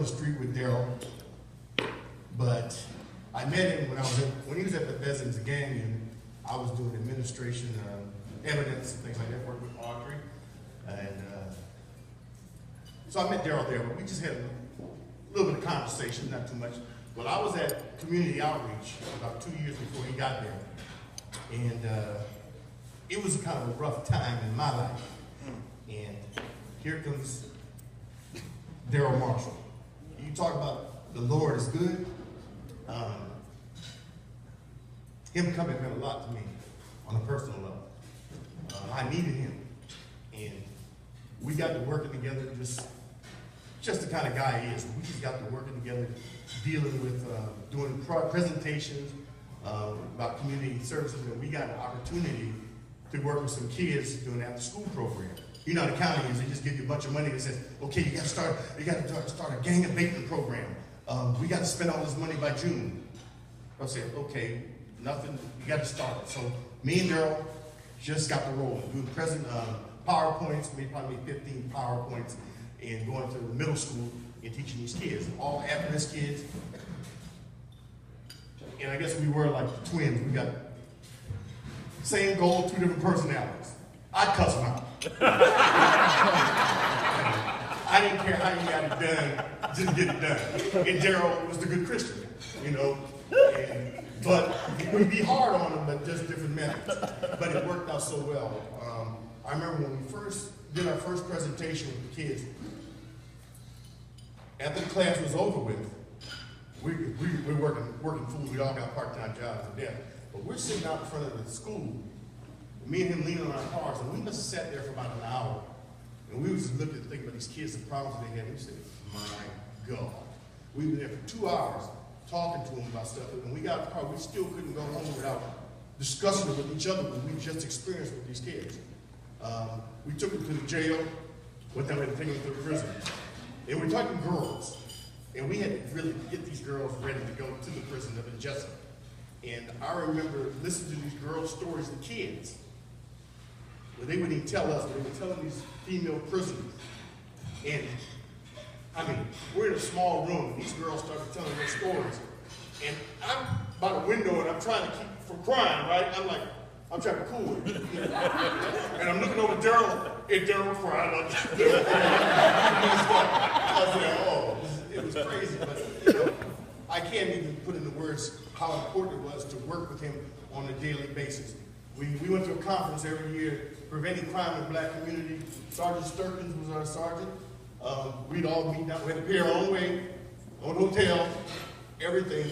street with Daryl, but I met him when he was at the Bethesda gang, and I was doing administration, evidence, and things like that, working with Audrey. And so I met Daryl there, but we just had a little bit of conversation, not too much. Well, I was at community outreach about 2 years before he got there. And it was kind of a rough time in my life. And here comes Daryl Marshall. You talk about the Lord is good. Him coming meant a lot to me on a personal level. I needed him. And we got to working together, just the kind of guy he is. We just got to working together, dealing with, doing presentations about community services, and we got an opportunity to work with some kids doing after school program. You know how the county is, they just give you a bunch of money that says, okay, you got to start a gang abatement program. We got to spend all this money by June. I said, okay, nothing, you got to start it. So me and Daryl just got the roll, doing present PowerPoints, probably 15 PowerPoints, and going to the middle school and teaching these kids, all at-risk kids. And I guess we were like twins. We got same goal, 2 different personalities. I'd cuss them out. I didn't care how you got it done, just get it done. And Daryl was the good Christian, you know. But we'd be hard on him, but just different methods. But it worked out so well. I remember when we first did our first presentation with the kids, after the class was over with, we're working full. We all got part-time jobs and death. But we're sitting out in front of the school, me and him leaning on our cars, and we must have sat there for about an hour. And we was just looking and thinking about these kids, the problems they had. And we said, my God. We were there for 2 hours talking to them about stuff. And when we got in the car, we still couldn't go home without discussing it with each other what we just experienced with these kids. We took them to the jail, went down there and taken them to the prison. And we're talking girls. And we had to really get these girls ready to go to the prison up in Jessup. And I remember listening to these girls' stories, the kids, where they wouldn't even tell us, but they were telling these female prisoners. And I mean, we're in a small room, and these girls started telling their stories. And I'm by the window, and I'm trying to keep from crying, right? I'm trying to cool it. And I'm looking over at Daryl, and Daryl cried like I said, oh, it was crazy. But, you know, I can't even put into words how important it was to work with him on a daily basis. We went to a conference every year, Preventing Crime in the Black Community. Sergeant Sturkins was our sergeant. We'd all meet down. We had to pay our own way, own hotel, everything.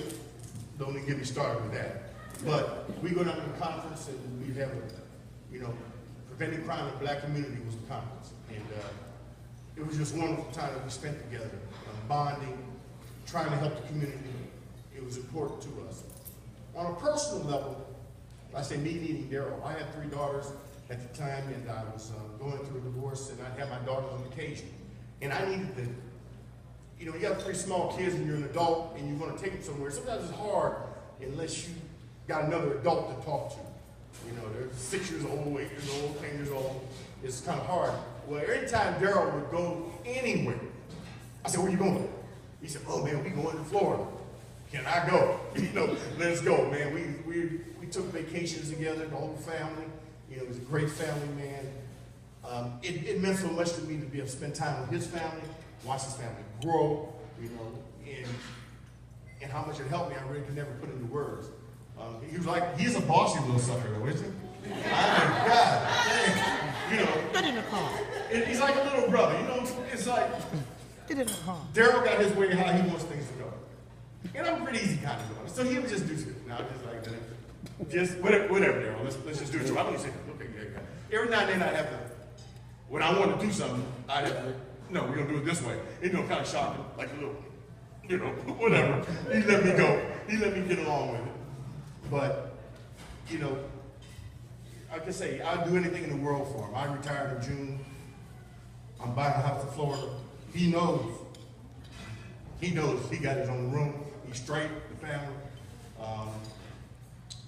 Don't even get me started with that. But we go down to the conference and we'd have Preventing Crime in the Black Community was the conference. And it was just a wonderful time that we spent together, bonding, trying to help the community. It was important to us. On a personal level, I say me needing Daryl. I had 3 daughters at the time, and I was going through a divorce, and I'd have my daughters on occasion. And I needed to, you got 3 small kids and you're an adult and you want to take them somewhere. Sometimes it's hard unless you got another adult to talk to. They're 6 years old, 8 years old, 10 years old. It's kind of hard. Well, every time Daryl would go anywhere, I said, where you going? He said, oh man, we going to Florida. Can I go? Let's go, man. We took vacations together, the whole family. It was a great family, man. It meant so much to me to be able to spend time with his family, watch his family grow, and how much it helped me, I really could never put into words. He was like, he's a bossy little sucker though, isn't he? I mean, God, Get in the car. He's like a little brother, it's like, Get in the car. Daryl got his way how he wants things to go. And I'm pretty easy kind of going. So he would just do shit. Now, just like that. Just whatever, Daryl. Let's just do it. I don't say, okay, yeah. Every now and then I'd have to, when I wanted to do something, I'd have to, no, we're going to do it this way. Kind of shocking, like a little, whatever. He let me go. He let me get along with it. But, like I say, I'd do anything in the world for him. I retired in June. I'm buying a house in Florida. He knows. He got his own room. He's straight, the family.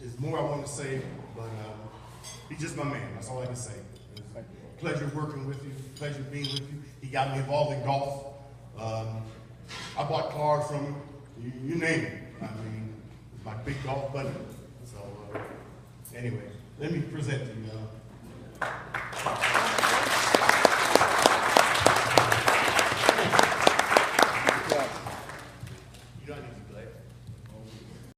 There's more I want to say, but he's just my man. That's all I can say. It was a pleasure working with you, pleasure being with you. He got me involved in golf. I bought cars from him, you name it. I mean, my big golf buddy. So, anyway, let me present to you.